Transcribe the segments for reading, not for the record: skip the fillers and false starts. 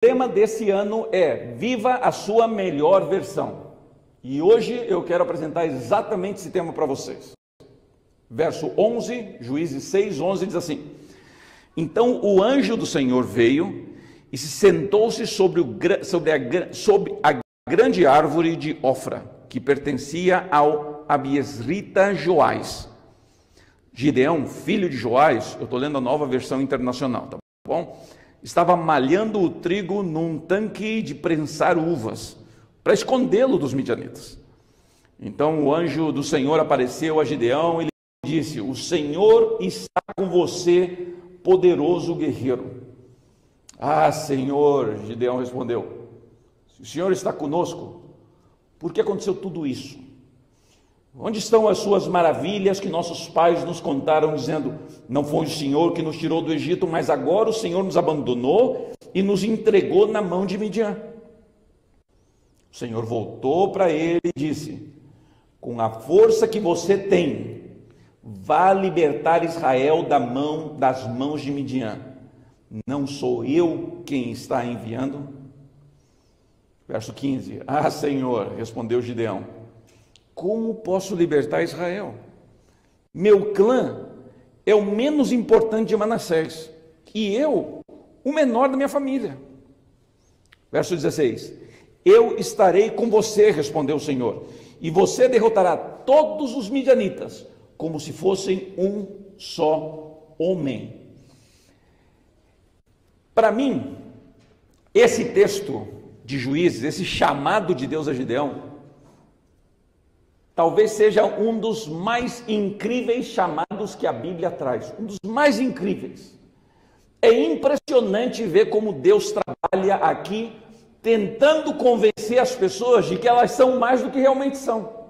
tema desse ano é Viva a sua melhor versão. E hoje eu quero apresentar exatamente esse tema para vocês. Verso 11, Juízes 6, 11 diz assim: Então o anjo do Senhor veio e se sentou-se sobre a grande árvore de Ofra, que pertencia ao Abiesrita Joás. Gideão, filho de Joás, eu estou lendo a Nova Versão Internacional, tá bom? Estava malhando o trigo num tanque de prensar uvas, para escondê-lo dos midianitas. Então o anjo do Senhor apareceu a Gideão e lhe disse: O Senhor está com você, poderoso guerreiro. Ah, Senhor, Gideão respondeu, se o Senhor está conosco, por que aconteceu tudo isso? Onde estão as suas maravilhas que nossos pais nos contaram, dizendo: não foi o Senhor que nos tirou do Egito, mas agora o Senhor nos abandonou e nos entregou na mão de Midian? O Senhor voltou para ele e disse: com a força que você tem, vá libertar Israel das mãos de Midian. Não sou eu quem está enviando? Verso 15: Ah, Senhor, respondeu Gideão, como posso libertar Israel? Meu clã é o menos importante de Manassés, e eu, o menor da minha família. Verso 16: Eu estarei com você, respondeu o Senhor, e você derrotará todos os midianitas, como se fossem um só homem. Para mim, esse texto de Juízes, esse chamado de Deus a Gideão, talvez seja um dos mais incríveis chamados que a Bíblia traz, um dos mais incríveis. É impressionante ver como Deus trabalha aqui, tentando convencer as pessoas de que elas são mais do que realmente são.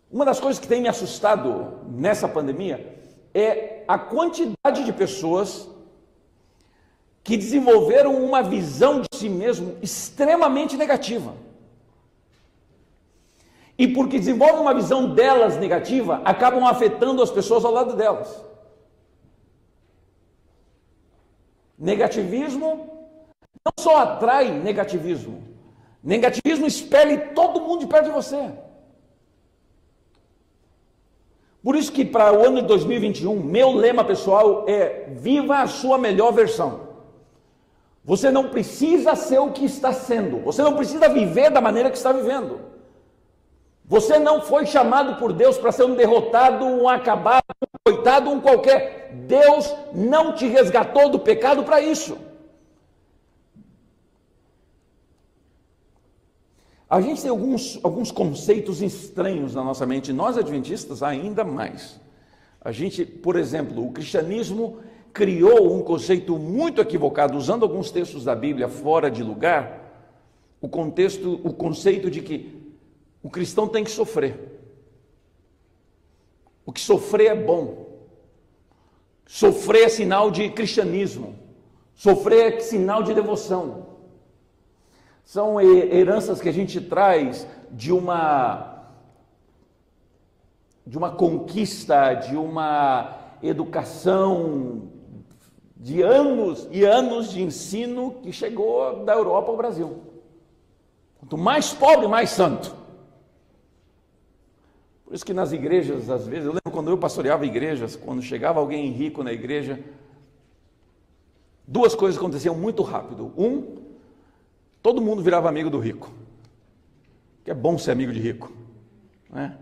Uma das coisas que tem me assustado nessa pandemia é a quantidade de pessoas que desenvolveram uma visão de si mesmo extremamente negativa. E porque desenvolvem uma visão delas negativa, acabam afetando as pessoas ao lado delas. Negativismo não só atrai negativismo, negativismo expele todo mundo de perto de você. Por isso que para o ano de 2021, meu lema pessoal é: viva a sua melhor versão. Você não precisa ser o que está sendo, você não precisa viver da maneira que está vivendo. Você não foi chamado por Deus para ser um derrotado, um acabado, um coitado, um qualquer. Deus não te resgatou do pecado para isso. A gente tem alguns conceitos estranhos na nossa mente, nós adventistas ainda mais. A gente, por exemplo, o cristianismo criou um conceito muito equivocado, usando alguns textos da Bíblia fora de lugar, o conceito de que o cristão tem que sofrer. O que sofrer é bom. Sofrer é sinal de cristianismo. Sofrer é sinal de devoção. São heranças que a gente traz de uma conquista, de uma educação, de anos e anos de ensino que chegou da Europa ao Brasil. Quanto mais pobre, mais santo. Por isso que nas igrejas, às vezes, eu lembro quando eu pastoreava igrejas, quando chegava alguém rico na igreja, duas coisas aconteciam muito rápido. Todo mundo virava amigo do rico, que é bom ser amigo de rico, não é?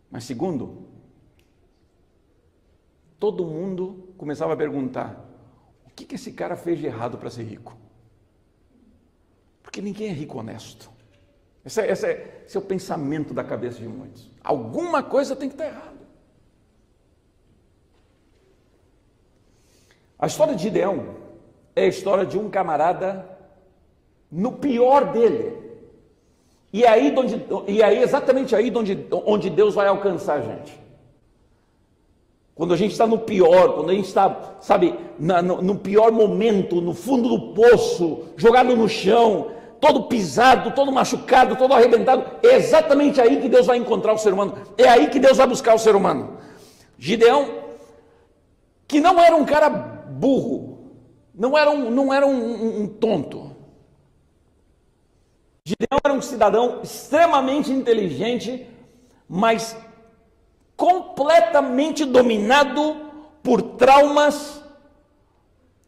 Mas segundo, todo mundo começava a perguntar: o que esse cara fez de errado para ser rico? Porque ninguém é rico honesto. Esse é o pensamento da cabeça de muitos. Alguma coisa tem que estar errada. A história de Gideão é a história de um camarada no pior dele. E aí exatamente aí onde Deus vai alcançar a gente. Quando a gente está no pior, quando a gente está, sabe, no pior momento, no fundo do poço, jogado no chão, todo pisado, todo machucado, todo arrebentado, é exatamente aí que Deus vai encontrar o ser humano. É aí que Deus vai buscar o ser humano. Gideão, que não era um cara burro, não era um tonto. Gideão era um cidadão extremamente inteligente, mas completamente dominado por traumas,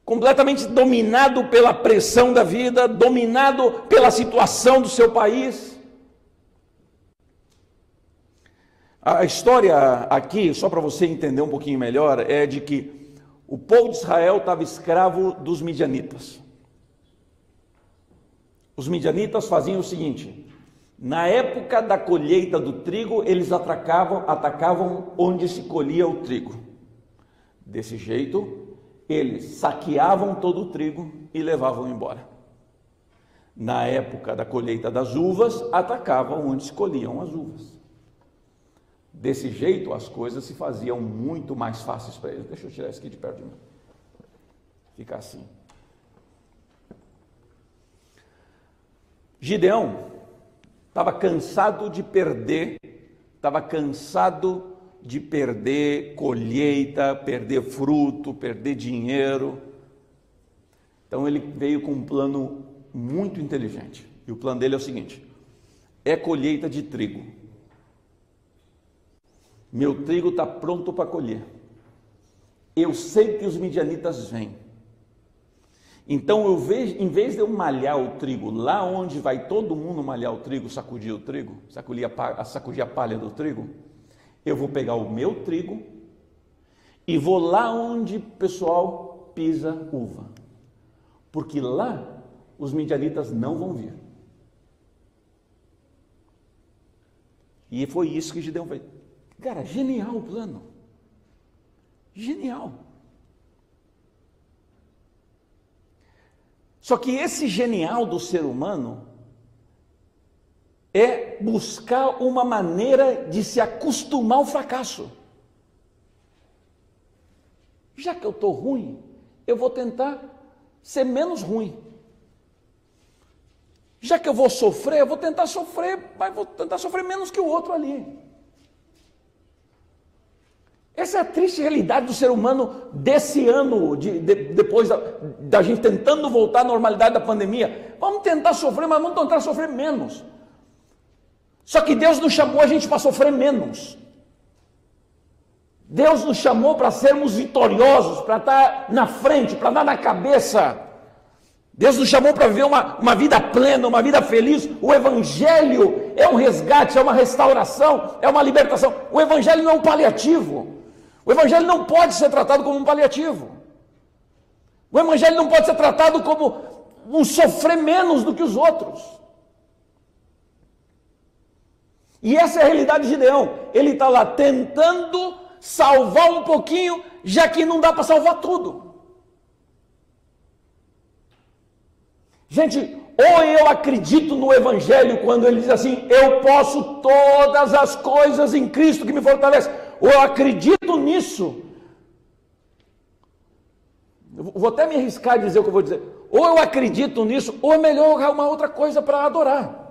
completamente dominado pela pressão da vida, dominado pela situação do seu país. A história aqui, só para você entender um pouquinho melhor, é de que o povo de Israel estava escravo dos midianitas. Os midianitas faziam o seguinte: na época da colheita do trigo, eles atacavam onde se colhia o trigo. Desse jeito, eles saqueavam todo o trigo e levavam embora. Na época da colheita das uvas, atacavam onde se colhiam as uvas. Desse jeito, as coisas se faziam muito mais fáceis para eles. Deixa eu tirar isso aqui de perto de mim. Fica assim. Gideão estava cansado de perder, colheita, perder fruto, perder dinheiro. Então ele veio com um plano muito inteligente. E o plano dele é o seguinte: é colheita de trigo. Meu trigo está pronto para colher. Eu sei que os midianitas vêm. Então eu vejo, em vez de eu malhar o trigo lá onde vai todo mundo malhar o trigo, sacudir o trigo, sacudir a palha do trigo, eu vou pegar o meu trigo e vou lá onde o pessoal pisa uva. Porque lá os midianitas não vão vir. E foi isso que Gideão fez. Cara, genial o plano. Genial. Só que esse genial do ser humano é buscar uma maneira de se acostumar ao fracasso. Já que eu estou ruim, eu vou tentar ser menos ruim. Já que eu vou sofrer, eu vou tentar sofrer, mas vou tentar sofrer menos que o outro ali. Essa é a triste realidade do ser humano desse ano, depois da gente tentando voltar à normalidade da pandemia. Vamos tentar sofrer, mas vamos tentar sofrer menos. Só que Deus não chamou a gente para sofrer menos. Deus nos chamou para sermos vitoriosos, para estar na frente, para dar na cabeça. Deus nos chamou para viver uma vida plena, uma vida feliz. O Evangelho é um resgate, é uma restauração, é uma libertação. O Evangelho não é um paliativo. O Evangelho não pode ser tratado como um paliativo. O Evangelho não pode ser tratado como um sofrer menos do que os outros. E essa é a realidade de Gideão. Ele está lá tentando salvar um pouquinho, já que não dá para salvar tudo. Gente, ou eu acredito no Evangelho quando ele diz assim: eu posso todas as coisas em Cristo que me fortalece. Ou eu acredito nisso. Eu vou até me arriscar a dizer o que eu vou dizer. Ou eu acredito nisso, ou é melhor uma outra coisa para adorar.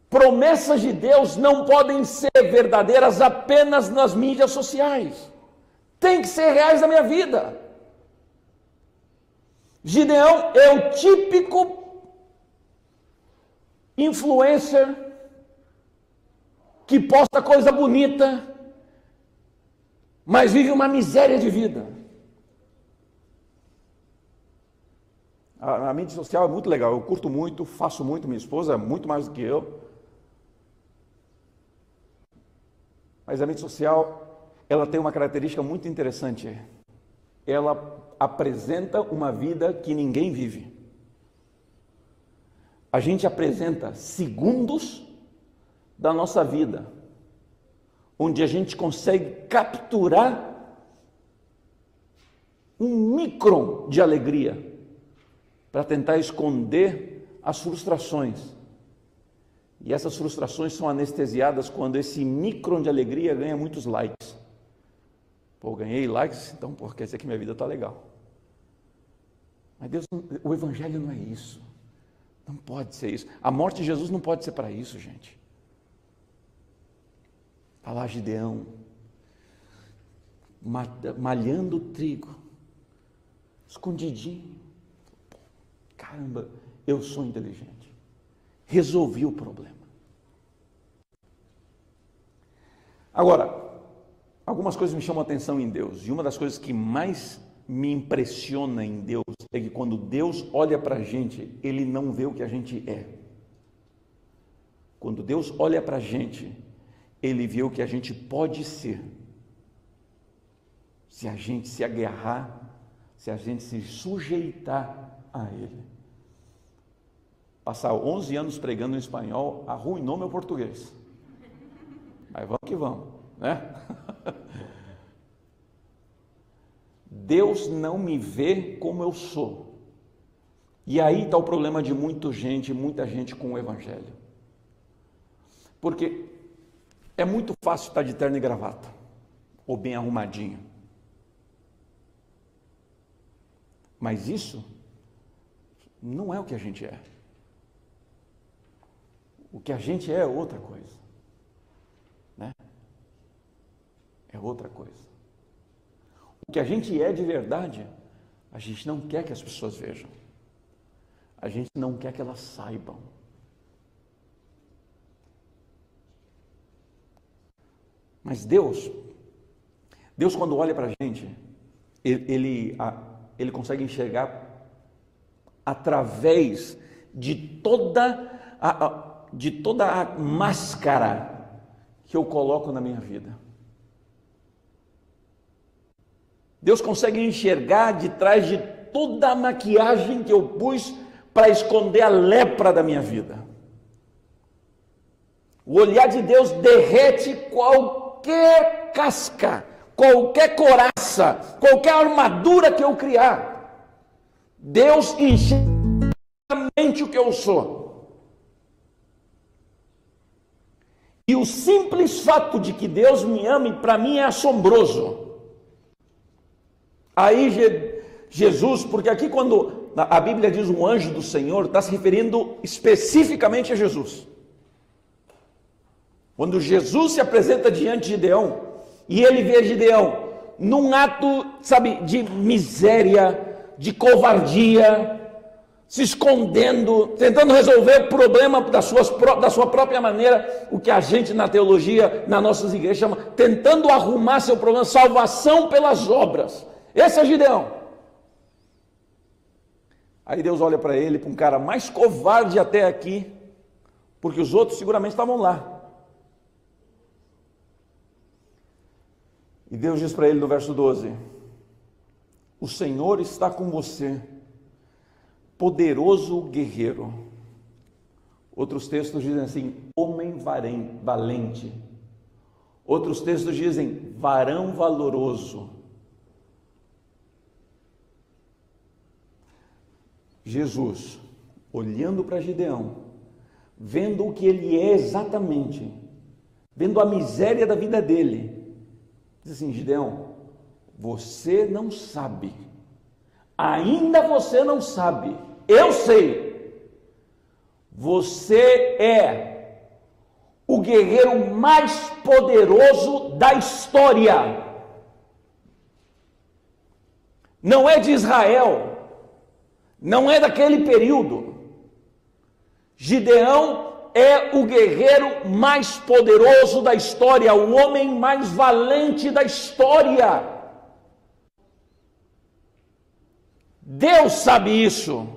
Promessas de Deus não podem ser verdadeiras apenas nas mídias sociais. Tem que ser reais na minha vida. Gideão é o típico influencer que posta coisa bonita, mas vive uma miséria de vida. A mídia social é muito legal, eu curto muito, faço muito, minha esposa muito mais do que eu. Mas a mídia social, ela tem uma característica muito interessante. Ela apresenta uma vida que ninguém vive. A gente apresenta segundos da nossa vida, onde a gente consegue capturar um micron de alegria para tentar esconder as frustrações. E essas frustrações são anestesiadas quando esse micron de alegria ganha muitos likes. Pô, ganhei likes, então quer dizer que minha vida está legal. Mas Deus, o Evangelho não é isso. Não pode ser isso. A morte de Jesus não pode ser para isso, gente. Está lá Gideão, malhando trigo, escondidinho. Caramba, eu sou inteligente. Resolvi o problema. Agora, algumas coisas me chamam a atenção em Deus, e uma das coisas que mais me impressiona em Deus é que quando Deus olha para a gente, Ele não vê o que a gente é. Quando Deus olha para a gente, Ele vê o que a gente pode ser. Se a gente se agarrar, se a gente se sujeitar a Ele. Passar 11 anos pregando em espanhol arruinou meu português. Mas vamos que vamos, né? Deus não me vê como eu sou. E aí está o problema de muita gente com o Evangelho. Porque é muito fácil estar de terno e gravata, ou bem arrumadinho. Mas isso não é o que a gente é. O que a gente é outra coisa, né? É outra coisa. O que a gente é de verdade, a gente não quer que as pessoas vejam. A gente não quer que elas saibam. Mas Deus quando olha para a gente, ele consegue enxergar através de toda a máscara que eu coloco na minha vida. Deus consegue enxergar de trás de toda a maquiagem que eu pus para esconder a lepra da minha vida. O olhar de Deus derrete qualquer casca, qualquer coraça, qualquer armadura que eu criar. Deus enxerga exatamente o que eu sou. E o simples fato de que Deus me ame, para mim é assombroso. Aí Jesus, porque aqui quando a Bíblia diz um anjo do Senhor, está se referindo especificamente a Jesus. Quando Jesus se apresenta diante de Gideão, e ele vê Gideão num ato, de miséria, de covardia, se escondendo, tentando resolver o problema da sua própria maneira, o que a gente na teologia, nas nossas igrejas chama, tentando arrumar seu problema, salvação pelas obras. Esse é Gideão. Aí Deus olha para ele, para um cara mais covarde até aqui, porque os outros seguramente estavam lá. E Deus diz para ele no verso 12: o Senhor está com você, poderoso guerreiro. Outros textos dizem assim, homem valente. Outros textos dizem, varão valoroso. Jesus, olhando para Gideão, vendo o que ele é exatamente, vendo a miséria da vida dele, diz assim, Gideão, você não sabe, ainda você não sabe, eu sei, você é o guerreiro mais poderoso da história, não é de Israel, não é daquele período. Gideão é o guerreiro mais poderoso da história, o homem mais valente da história. Deus sabe isso.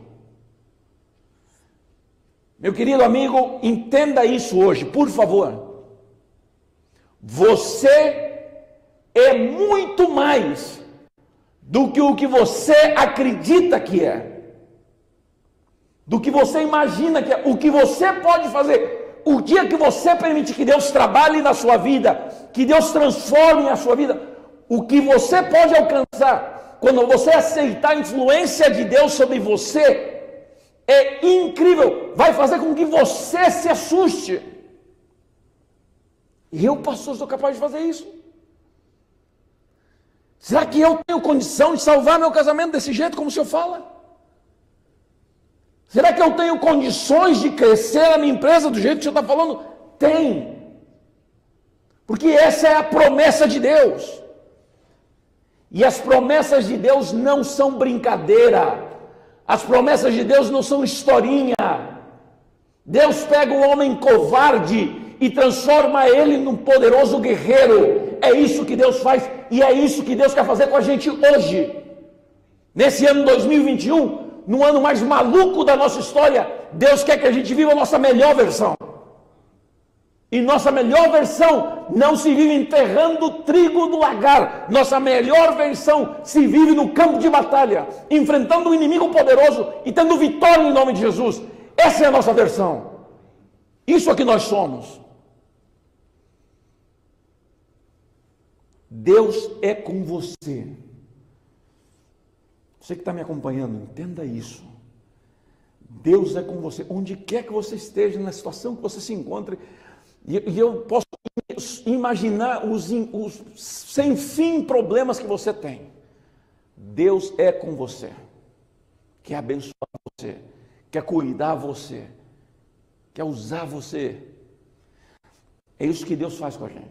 Meu querido amigo, entenda isso hoje, por favor. Você é muito mais do que o que você acredita que é. Do que você imagina que é, o que você pode fazer, o dia que você permite que Deus trabalhe na sua vida, que Deus transforme a sua vida, o que você pode alcançar, quando você aceitar a influência de Deus sobre você, é incrível, vai fazer com que você se assuste. E eu, pastor, sou capaz de fazer isso? Será que eu tenho condição de salvar meu casamento desse jeito como o senhor fala? Será que eu tenho condições de crescer a minha empresa do jeito que o senhor está falando? Tem. Porque essa é a promessa de Deus. E as promessas de Deus não são brincadeira. As promessas de Deus não são historinha. Deus pega o homem covarde e transforma ele num poderoso guerreiro. É isso que Deus faz e é isso que Deus quer fazer com a gente hoje. Nesse ano 2021, no ano mais maluco da nossa história, Deus quer que a gente viva a nossa melhor versão. E nossa melhor versão não se vive enterrando trigo no lagar. Nossa melhor versão se vive no campo de batalha, enfrentando um inimigo poderoso e tendo vitória em nome de Jesus. Essa é a nossa versão. Isso é que nós somos. Deus é com você. Você que está me acompanhando, entenda isso. Deus é com você. Onde quer que você esteja, na situação que você se encontre. E eu posso imaginar os sem fim problemas que você tem. Deus é com você. Quer abençoar você. Quer cuidar você. Quer usar você. É isso que Deus faz com a gente.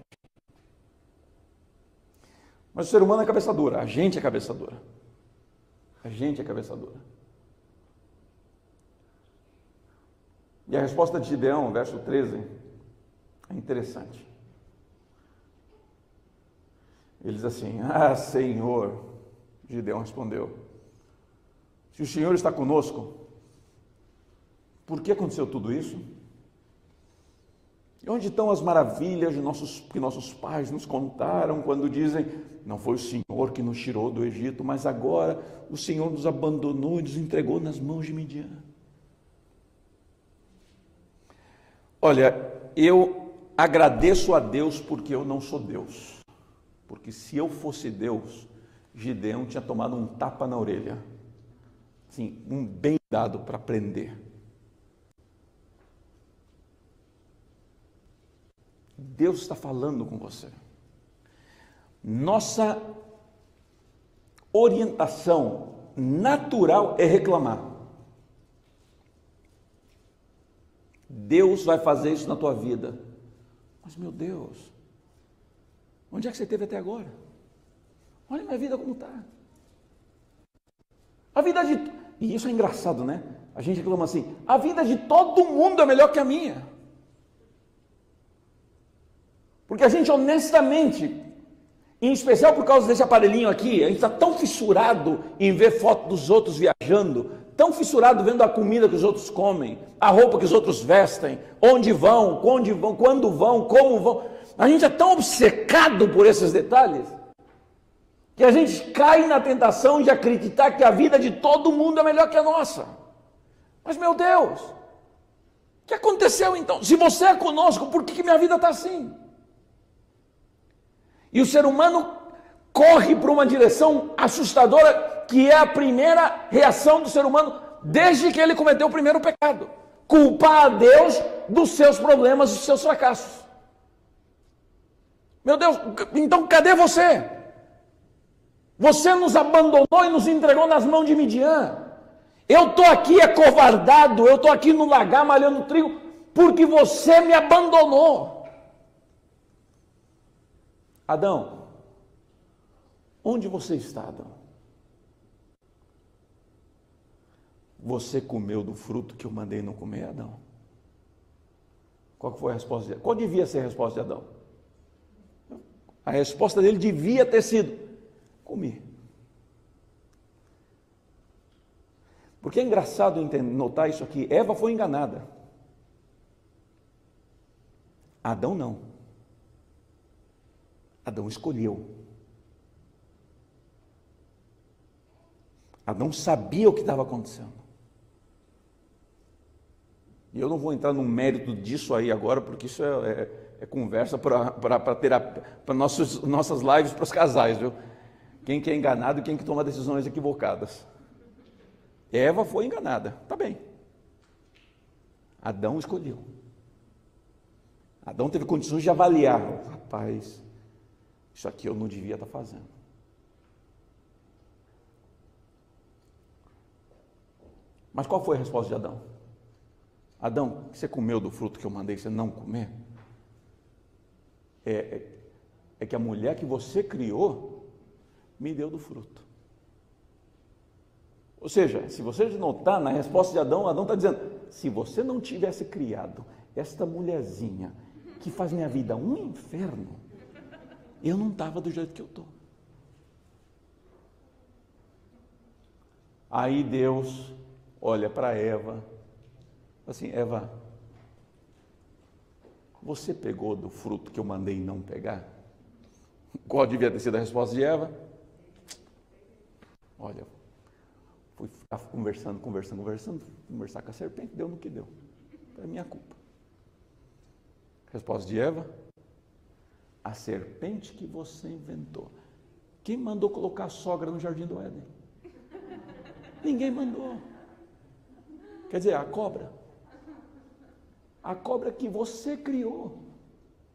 Mas o ser humano é cabeça dura. A gente é cabeça dura. A gente é cabeça dura. E a resposta de Gideão, verso 13, é interessante. Ele diz assim: ah, Senhor, Gideão respondeu, se o Senhor está conosco, por que aconteceu tudo isso? E onde estão as maravilhas que nossos pais nos contaram quando dizem, não foi o Senhor que nos tirou do Egito, mas agora o Senhor nos abandonou e nos entregou nas mãos de Midian? Olha, eu agradeço a Deus porque eu não sou Deus. Porque se eu fosse Deus, Gideão tinha tomado um tapa na orelha. Assim, um bem dado para aprender. Deus está falando com você. Nossa orientação natural é reclamar. Deus vai fazer isso na tua vida. Mas, meu Deus, onde é que você esteve até agora? Olha minha vida como está. A vida de... E isso é engraçado, né? A gente reclama assim, a vida de todo mundo é melhor que a minha. Porque a gente honestamente, em especial por causa desse aparelhinho aqui, a gente está tão fissurado em ver foto dos outros viajando, tão fissurado vendo a comida que os outros comem, a roupa que os outros vestem, onde vão, quando vão, como vão. A gente é tão obcecado por esses detalhes, que a gente cai na tentação de acreditar que a vida de todo mundo é melhor que a nossa. Mas, meu Deus, o que aconteceu então? Se você é conosco, por que minha vida está assim? E o ser humano corre para uma direção assustadora, que é a primeira reação do ser humano desde que ele cometeu o primeiro pecado. Culpar a Deus dos seus problemas, dos seus fracassos. Meu Deus, então cadê você? Você nos abandonou e nos entregou nas mãos de Midian. Eu estou aqui acovardado, eu estou aqui no lagar malhando trigo, porque você me abandonou. Adão, onde você está, Adão? Você comeu do fruto que eu mandei não comer, Adão? Qual foi a resposta de Adão? Qual devia ser a resposta de Adão? A resposta dele devia ter sido: comi. Porque é engraçado notar isso aqui. Eva foi enganada. Adão não. Adão escolheu. Adão sabia o que estava acontecendo. E eu não vou entrar no mérito disso aí agora, porque isso é conversa para nossas lives para os casais, viu? Quem que é enganado e quem que toma decisões equivocadas. Eva foi enganada, tá bem. Adão escolheu. Adão teve condições de avaliar. Rapaz, isso aqui eu não devia estar fazendo. Mas qual foi a resposta de Adão? Adão, você comeu do fruto que eu mandei você não comer? É que a mulher que você criou me deu do fruto. Ou seja, se você notar na resposta de Adão, Adão está dizendo, se você não tivesse criado esta mulherzinha que faz minha vida um inferno, eu não estava do jeito que eu estou. Aí Deus olha para Eva, assim, Eva, você pegou do fruto que eu mandei não pegar? Qual devia ter sido a resposta de Eva? Olha, fui ficar conversando conversar com a serpente, deu no que deu. É minha culpa. Resposta de Eva: a serpente que você inventou. Quem mandou colocar a sogra no jardim do Éden? Ninguém mandou. Quer dizer, a cobra que você criou,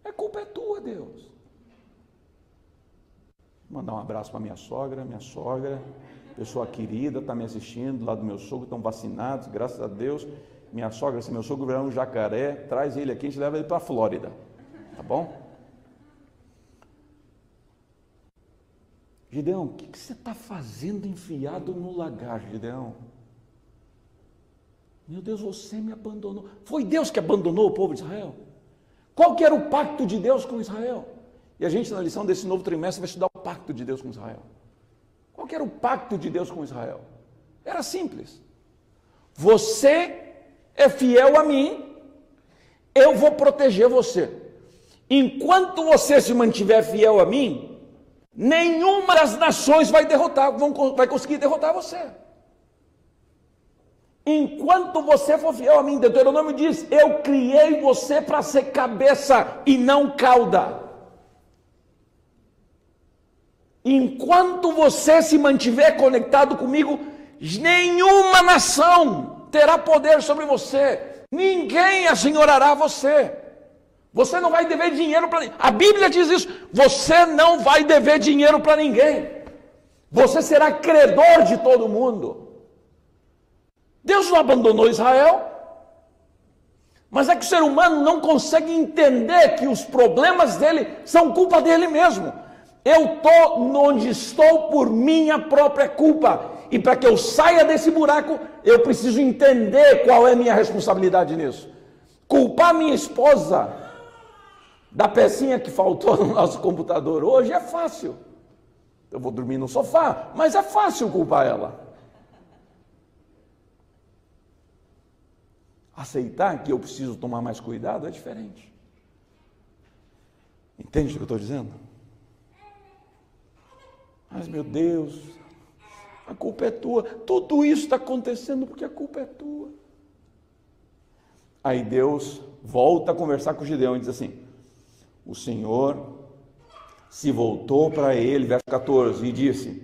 a culpa é tua, Deus. Mandar um abraço para minha sogra, pessoa querida, está me assistindo, lá do meu sogro, estão vacinados, graças a Deus. Minha sogra, se meu sogro virar um jacaré, traz ele aqui, a gente leva ele para a Flórida, tá bom? Gideão, o que você está fazendo enfiado no lagar, Gideão? Meu Deus, você me abandonou. Foi Deus que abandonou o povo de Israel? Qual que era o pacto de Deus com Israel? E a gente, na lição desse novo trimestre, vai estudar o pacto de Deus com Israel. Qual que era o pacto de Deus com Israel? Era simples. Você é fiel a mim, eu vou proteger você. Enquanto você se mantiver fiel a mim, nenhuma das nações vai conseguir derrotar você. Enquanto você for fiel a mim, Deuteronômio diz, eu criei você para ser cabeça e não cauda. Enquanto você se mantiver conectado comigo, nenhuma nação terá poder sobre você. Ninguém assenhorará você. Você não vai dever dinheiro para ninguém. A Bíblia diz isso. Você não vai dever dinheiro para ninguém. Você será credor de todo mundo. Deus não abandonou Israel. Mas é que o ser humano não consegue entender que os problemas dele são culpa dele mesmo. Eu estou onde estou por minha própria culpa. E para que eu saia desse buraco, eu preciso entender qual é a minha responsabilidade nisso. Culpar minha esposa da pecinha que faltou no nosso computador hoje é fácil. Eu vou dormir no sofá, mas é fácil culpar ela. Aceitar que eu preciso tomar mais cuidado é diferente. Entende o que eu estou dizendo? Mas, meu Deus, a culpa é tua. Tudo isso está acontecendo porque a culpa é tua. Aí Deus volta a conversar com Gideão e diz assim, o Senhor se voltou para ele, verso 14, e disse,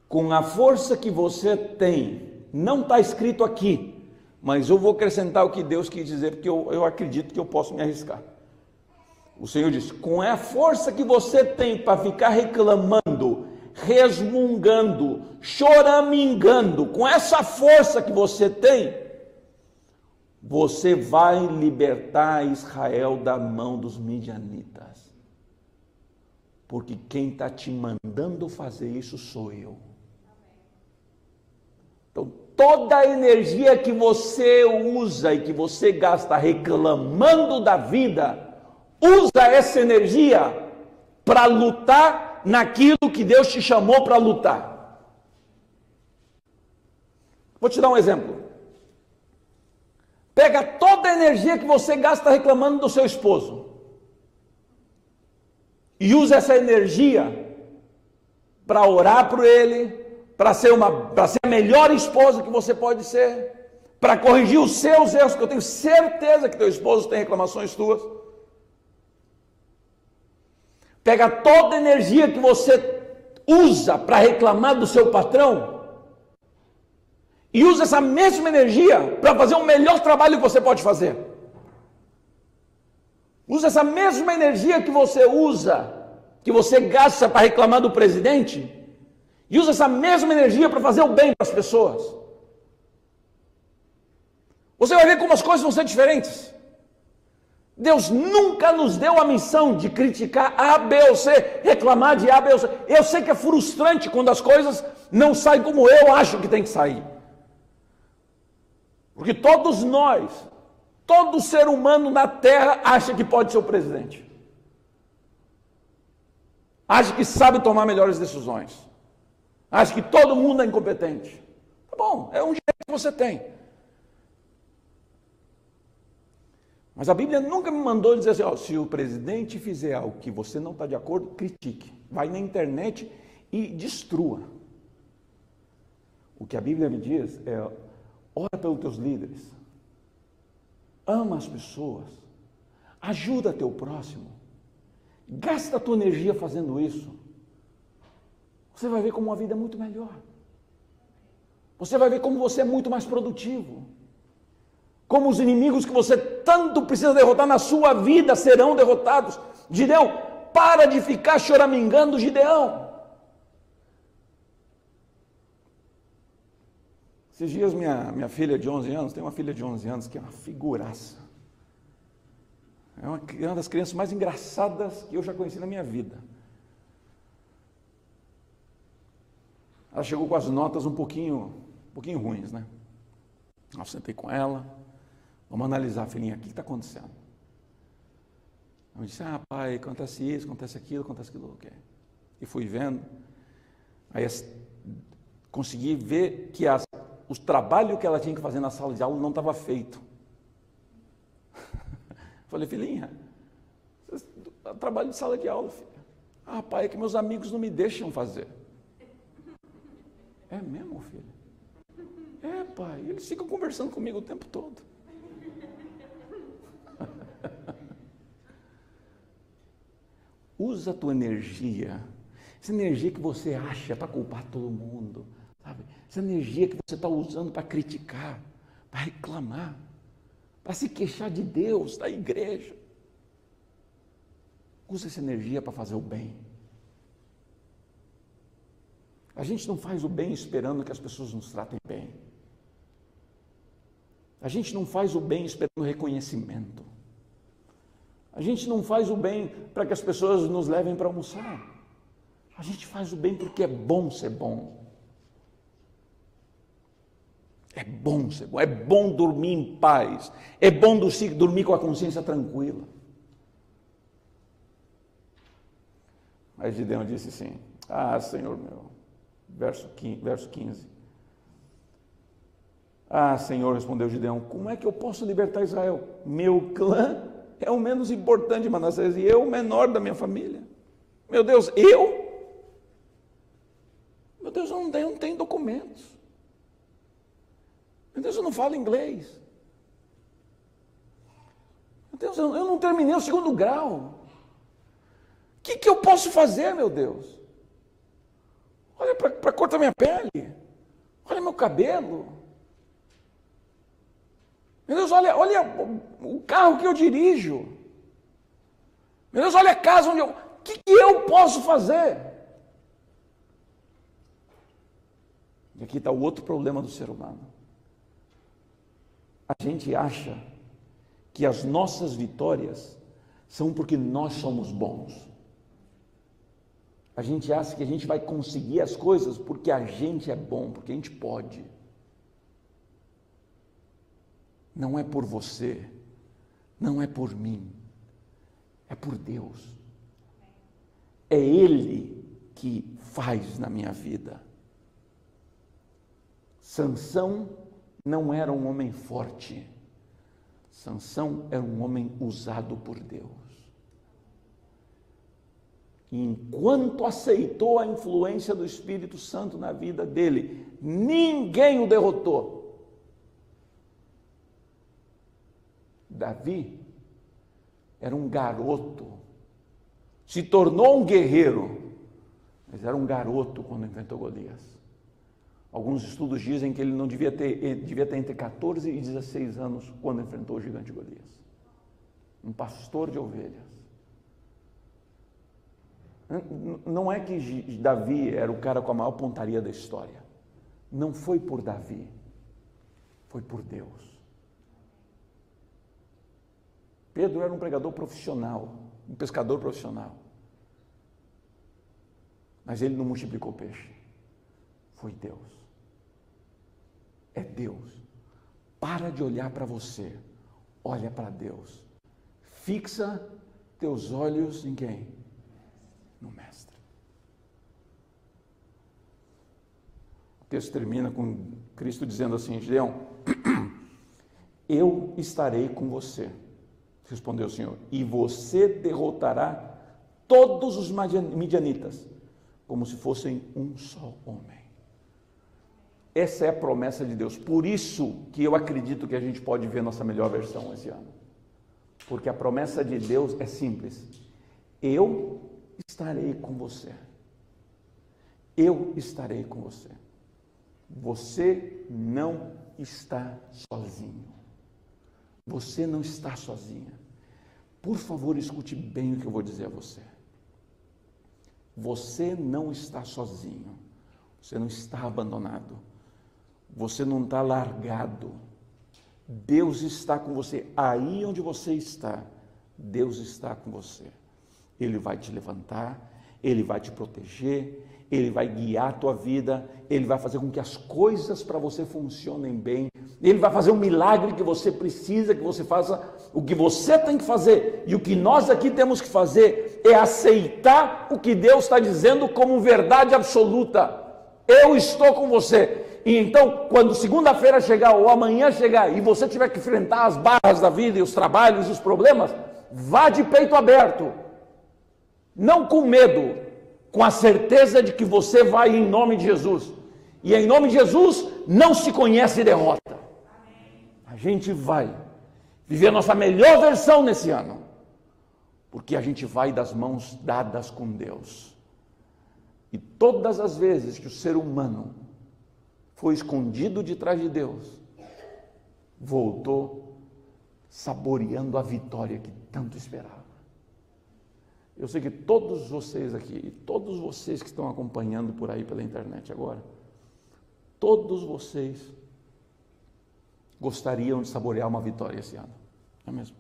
com a força que você tem, não está escrito aqui, mas eu vou acrescentar o que Deus quis dizer, porque eu acredito que eu posso me arriscar. O Senhor disse, com a força que você tem para ficar reclamando, resmungando, choramingando, com essa força que você tem, você vai libertar Israel da mão dos midianitas. Porque quem está te mandando fazer isso sou eu. Então, toda a energia que você usa e que você gasta reclamando da vida, usa essa energia para lutar naquilo que Deus te chamou para lutar. Vou te dar um exemplo. Pega toda a energia que você gasta reclamando do seu esposo e usa essa energia para orar por ele, para ser a melhor esposa que você pode ser, para corrigir os seus erros, que eu tenho certeza que teu esposo tem reclamações tuas. Pega toda a energia que você usa para reclamar do seu patrão e usa essa mesma energia para fazer o melhor trabalho que você pode fazer. Usa essa mesma energia que você gasta para reclamar do presidente, e usa essa mesma energia para fazer o bem para as pessoas. Você vai ver como as coisas vão ser diferentes. Deus nunca nos deu a missão de criticar A, B ou C, reclamar de A, B ou C. Eu sei que é frustrante quando as coisas não saem como eu acho que tem que sair. Porque todos nós, todo ser humano na Terra acha que pode ser o presidente. Acha que sabe tomar melhores decisões. Acha que todo mundo é incompetente. Tá bom, é um direito que você tem. Mas a Bíblia nunca me mandou dizer assim, ó, se o presidente fizer algo que você não está de acordo, critique. Vai na internet e destrua. O que a Bíblia me diz é, ora pelos teus líderes, ama as pessoas, ajuda teu próximo, gasta a tua energia fazendo isso. Você vai ver como a vida é muito melhor. Você vai ver como você é muito mais produtivo. Como os inimigos que você tanto precisa derrotar na sua vida serão derrotados. Gideão, para de ficar choramingando, Gideão. Esses dias minha filha de 11 anos, tem uma filha de 11 anos que é uma figuraça. É uma das crianças mais engraçadas que eu já conheci na minha vida. Ela chegou com as notas um pouquinho ruins, né? Eu sentei com ela. Vamos analisar, filhinha, o que está acontecendo? Eu disse, pai, acontece isso, acontece aquilo. Okay. E fui vendo, aí consegui ver que os trabalhos que ela tinha que fazer na sala de aula não estava feito. Falei, filhinha, trabalho de sala de aula, filha. Pai, é que meus amigos não me deixam fazer. É mesmo, filho? É, pai, eles ficam conversando comigo o tempo todo. Usa a tua energia, essa energia que você acha para culpar todo mundo, sabe? Essa energia que você está usando para criticar, para reclamar, para se queixar de Deus, da igreja. Usa essa energia para fazer o bem. A gente não faz o bem esperando que as pessoas nos tratem bem. A gente não faz o bem esperando reconhecimento. A gente não faz o bem para que as pessoas nos levem para almoçar. A gente faz o bem porque é bom ser bom. É bom ser bom. É bom dormir em paz. É bom dormir com a consciência tranquila. Mas Gideão disse assim, Senhor meu, verso 15. Senhor, respondeu Gideão, como é que eu posso libertar Israel? Meu clã é o menos importante de Manassés e eu o menor da minha família. Meu Deus, eu? Meu Deus, eu não tenho documentos. Meu Deus, eu não falo inglês. Meu Deus, eu não terminei o 2º grau. O que eu posso fazer, meu Deus? Olha para cortar minha pele. Olha meu cabelo. Meu Deus, olha o carro que eu dirijo. Meu Deus, olha a casa onde eu... O que eu posso fazer? E aqui está o outro problema do ser humano. A gente acha que as nossas vitórias são porque nós somos bons. A gente acha que a gente vai conseguir as coisas porque a gente é bom, porque a gente pode. Não é por você, não é por mim, é por Deus. É Ele que faz na minha vida. Sansão não era um homem forte. Sansão era um homem usado por Deus. E enquanto aceitou a influência do Espírito Santo na vida dele, ninguém o derrotou. Davi era um garoto, se tornou um guerreiro, mas era um garoto quando enfrentou Golias. Alguns estudos dizem que ele não devia ter entre 14 e 16 anos quando enfrentou o gigante Golias. Um pastor de ovelhas. Não é que Davi era o cara com a maior pontaria da história. Não foi por Davi, foi por Deus. Pedro era um pregador profissional, um pescador profissional. Mas ele não multiplicou peixe. Foi Deus. É Deus. Para de olhar para você. Olha para Deus. Fixa teus olhos em quem? No Mestre. O texto termina com Cristo dizendo assim: Gideão, eu estarei com você, respondeu o Senhor, e você derrotará todos os midianitas, como se fossem um só homem. Essa é a promessa de Deus. Por isso que eu acredito que a gente pode ver nossa melhor versão esse ano. Porque a promessa de Deus é simples. Eu estarei com você. Eu estarei com você. Você não está sozinho. Você não está sozinha. Por favor, escute bem o que eu vou dizer a você. Você não está sozinho. Você não está abandonado. Você não está largado. Deus está com você. Aí onde você está, Deus está com você. Ele vai te levantar, Ele vai te proteger, Ele vai guiar a tua vida, Ele vai fazer com que as coisas para você funcionem bem, Ele vai fazer um milagre que você precisa, que você faça o que você tem que fazer. E o que nós aqui temos que fazer é aceitar o que Deus está dizendo como verdade absoluta. Eu estou com você. E então, quando segunda-feira chegar ou amanhã chegar e você tiver que enfrentar as barras da vida e os trabalhos e os problemas, vá de peito aberto. Não com medo, com a certeza de que você vai em nome de Jesus. E em nome de Jesus não se conhece derrota. A gente vai viver a nossa melhor versão nesse ano, porque a gente vai das mãos dadas com Deus. E todas as vezes que o ser humano foi escondido de trás de Deus, voltou saboreando a vitória que tanto esperava. Eu sei que todos vocês aqui, todos vocês que estão acompanhando por aí pela internet agora, todos vocês gostariam de saborear uma vitória esse ano, não é mesmo?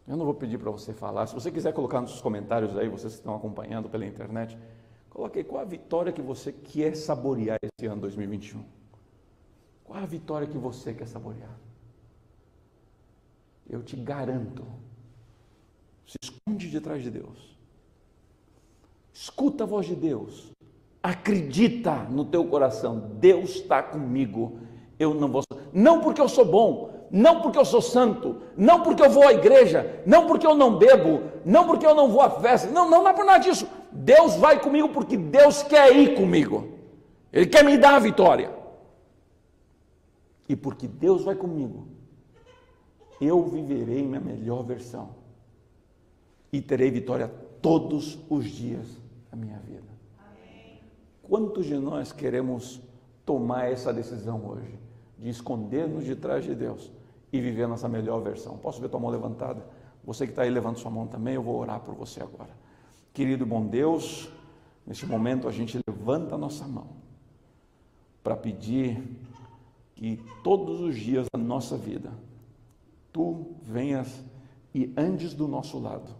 Eu não vou pedir para você falar. Se você quiser colocar nos comentários aí, vocês que estão acompanhando pela internet, coloque aí qual a vitória que você quer saborear esse ano 2021. Qual a vitória que você quer saborear? Eu te garanto, se esconde de trás de Deus. Escuta a voz de Deus. Acredita no teu coração. Deus está comigo. Eu não vou. Não porque eu sou bom. Não porque eu sou santo, não porque eu vou à igreja, não porque eu não bebo, não porque eu não vou à festa, não é por nada disso. Deus vai comigo porque Deus quer ir comigo. Ele quer me dar a vitória. E porque Deus vai comigo, eu viverei minha melhor versão. E terei vitória todos os dias da minha vida. Amém. Quantos de nós queremos tomar essa decisão hoje? De esconder-nos de trás de Deus e viver a nossa melhor versão. Posso ver tua mão levantada? Você que está aí, levanta sua mão também, eu vou orar por você agora. Querido e bom Deus, neste momento a gente levanta a nossa mão para pedir que todos os dias da nossa vida, Tu venhas e andes do nosso lado.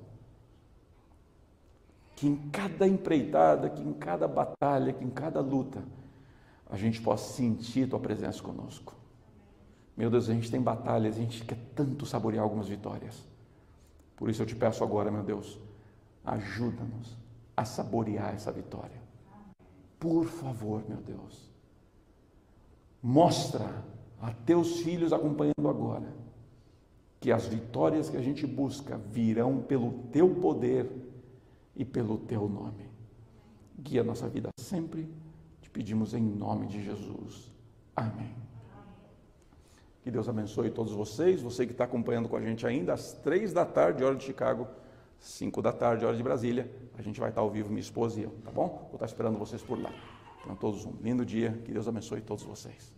Que em cada empreitada, que em cada batalha, que em cada luta, a gente possa sentir Tua presença conosco. Meu Deus, a gente tem batalhas, a gente quer tanto saborear algumas vitórias. Por isso eu te peço agora, meu Deus, ajuda-nos a saborear essa vitória. Por favor, meu Deus, mostra a Teus filhos acompanhando agora, que as vitórias que a gente busca virão pelo Teu poder e pelo Teu nome. Guia a nossa vida sempre. Pedimos em nome de Jesus. Amém. Que Deus abençoe todos vocês. Você que está acompanhando com a gente ainda, às 3 da tarde, hora de Chicago, 5 da tarde, hora de Brasília, a gente vai estar ao vivo, minha esposa e eu, tá bom? Vou estar esperando vocês por lá. Então, todos um lindo dia. Que Deus abençoe todos vocês.